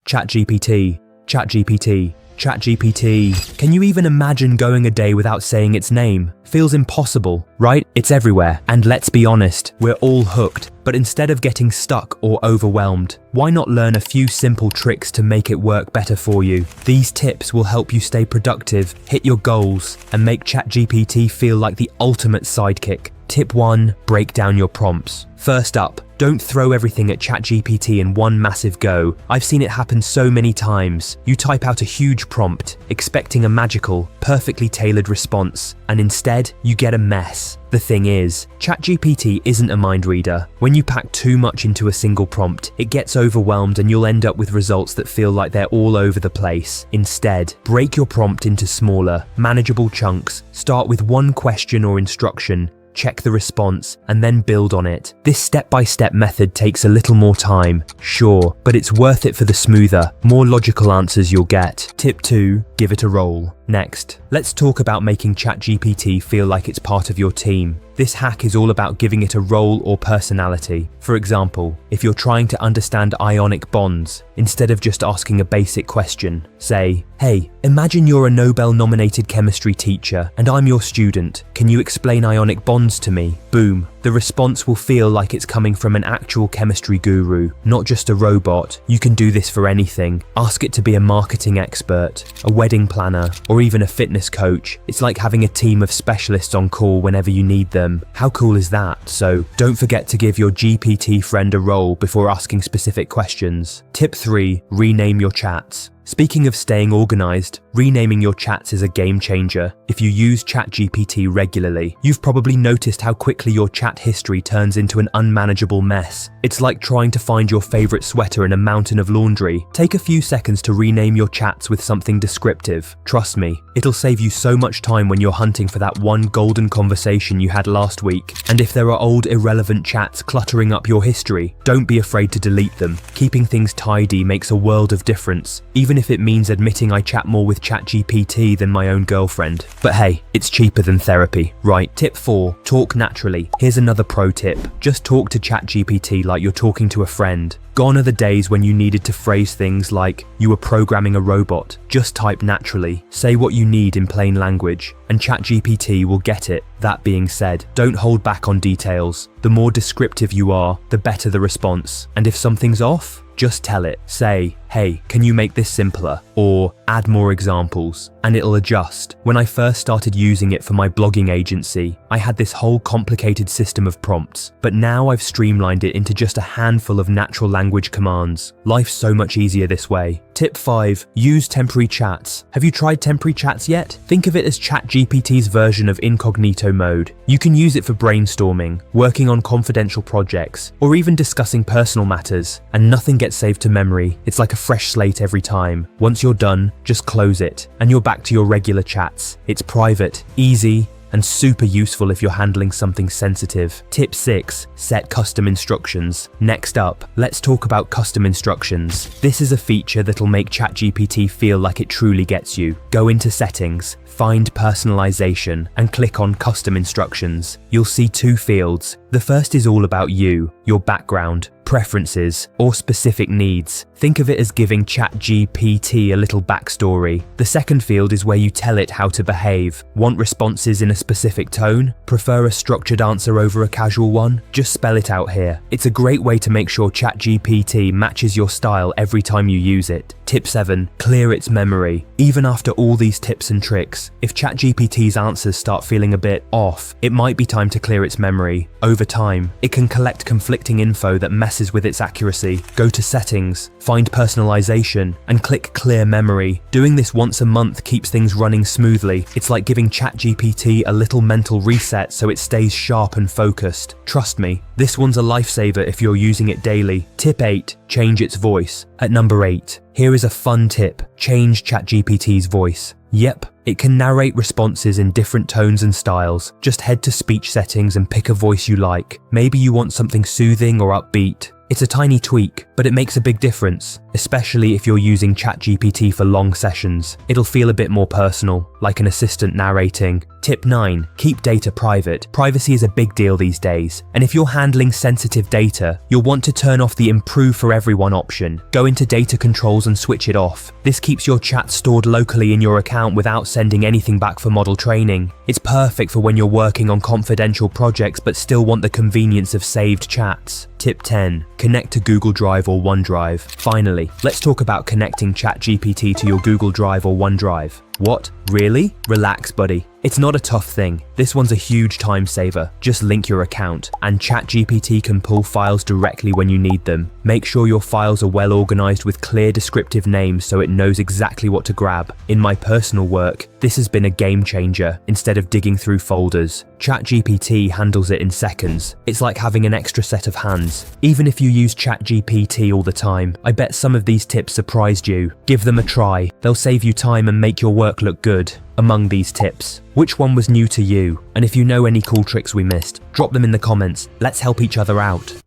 ChatGPT, ChatGPT, ChatGPT. Can you even imagine going a day without saying its name? Feels impossible, right? It's everywhere. And let's be honest, we're all hooked. But instead of getting stuck or overwhelmed, why not learn a few simple tricks to make it work better for you? These tips will help you stay productive, hit your goals, and make ChatGPT feel like the ultimate sidekick. Tip 1. Break down your prompts. First up, don't throw everything at ChatGPT in one massive go. I've seen it happen so many times. You type out a huge prompt, expecting a magical, perfectly tailored response, and instead, you get a mess. The thing is, ChatGPT isn't a mind reader. When you pack too much into a single prompt, it gets overwhelmed and you'll end up with results that feel like they're all over the place. Instead, break your prompt into smaller, manageable chunks. Start with one question or instruction, check the response, and then build on it. This step-by-step method takes a little more time, sure, but it's worth it for the smoother, more logical answers you'll get. Tip 2. Give it a role. Next, let's talk about making ChatGPT feel like it's part of your team. This hack is all about giving it a role or personality. For example, if you're trying to understand ionic bonds, instead of just asking a basic question, say, "Hey, imagine you're a Nobel-nominated chemistry teacher and I'm your student. Can you explain ionic bonds to me?" Boom. The response will feel like it's coming from an actual chemistry guru, not just a robot. You can do this for anything. Ask it to be a marketing expert, a wedding planner, or even a fitness coach. It's like having a team of specialists on call whenever you need them. How cool is that? So don't forget to give your GPT friend a role before asking specific questions. Tip 3. Rename your chats. Speaking of staying organized, renaming your chats is a game changer. If you use ChatGPT regularly, you've probably noticed how quickly your chat history turns into an unmanageable mess. It's like trying to find your favorite sweater in a mountain of laundry. Take a few seconds to rename your chats with something descriptive. Trust me, it'll save you so much time when you're hunting for that one golden conversation you had last week. And if there are old irrelevant chats cluttering up your history, don't be afraid to delete them. Keeping things tidy makes a world of difference, even if it means admitting I chat more with ChatGPT than my own girlfriend. But hey, it's cheaper than therapy, right? Tip 4. Talk naturally. Here's another pro tip. Just talk to ChatGPT like you're talking to a friend. Gone are the days when you needed to phrase things like you were programming a robot. Just type naturally. Say what you need in plain language, and ChatGPT will get it. That being said, don't hold back on details. The more descriptive you are, the better the response. And if something's off, just tell it. Say, "Hey, can you make this simpler?" Or add more examples, and it'll adjust. When I first started using it for my blogging agency, I had this whole complicated system of prompts, but now I've streamlined it into just a handful of natural language commands. Life's so much easier this way. Tip 5. Use temporary chats. Have you tried temporary chats yet? Think of it as ChatGPT's version of incognito mode. You can use it for brainstorming, working on confidential projects, or even discussing personal matters, and nothing gets saved to memory. It's like a fresh slate every time. Once you're done, just close it, and you're back to your regular chats. It's private, easy, and super useful if you're handling something sensitive. Tip 6. Set custom instructions. Next up, let's talk about custom instructions. This is a feature that'll make ChatGPT feel like it truly gets you. Go into Settings, find Personalization, and click on Custom Instructions. You'll see two fields. The first is all about you, your background, preferences, or specific needs. Think of it as giving ChatGPT a little backstory. The second field is where you tell it how to behave. Want responses in a specific tone? Prefer a structured answer over a casual one? Just spell it out here. It's a great way to make sure ChatGPT matches your style every time you use it. Tip 7. Clear its memory. Even after all these tips and tricks, if ChatGPT's answers start feeling a bit off, it might be time to clear its memory. Over time, it can collect conflicting info that messes with its accuracy. Go to Settings, find Personalization, and click Clear Memory. Doing this once a month keeps things running smoothly. It's like giving ChatGPT a little mental reset so it stays sharp and focused. Trust me, this one's a lifesaver if you're using it daily. Tip 8. Change its voice. At number 8, here is a fun tip. Change ChatGPT's voice. Yep, it can narrate responses in different tones and styles. Just head to speech settings and pick a voice you like. Maybe you want something soothing or upbeat. It's a tiny tweak, but it makes a big difference, especially if you're using ChatGPT for long sessions. It'll feel a bit more personal, like an assistant narrating. Tip 9. Keep data private. Privacy is a big deal these days, and if you're handling sensitive data, you'll want to turn off the Improve for Everyone option. Go into data controls and switch it off. This keeps your chat stored locally in your account without sending anything back for model training. It's perfect for when you're working on confidential projects but still want the convenience of saved chats. Tip 10. Connect to Google Drive or OneDrive. Finally, let's talk about connecting ChatGPT to your Google Drive or OneDrive. What? Really? Relax, buddy. It's not a tough thing. This one's a huge time saver. Just link your account, and ChatGPT can pull files directly when you need them. Make sure your files are well organized with clear descriptive names so it knows exactly what to grab. In my personal work, this has been a game changer. Instead of digging through folders, ChatGPT handles it in seconds. It's like having an extra set of hands. Even if you use ChatGPT all the time, I bet some of these tips surprised you. Give them a try. They'll save you time and make your work look good. Among these tips, which one was new to you? And if you know any cool tricks we missed, drop them in the comments. Let's help each other out.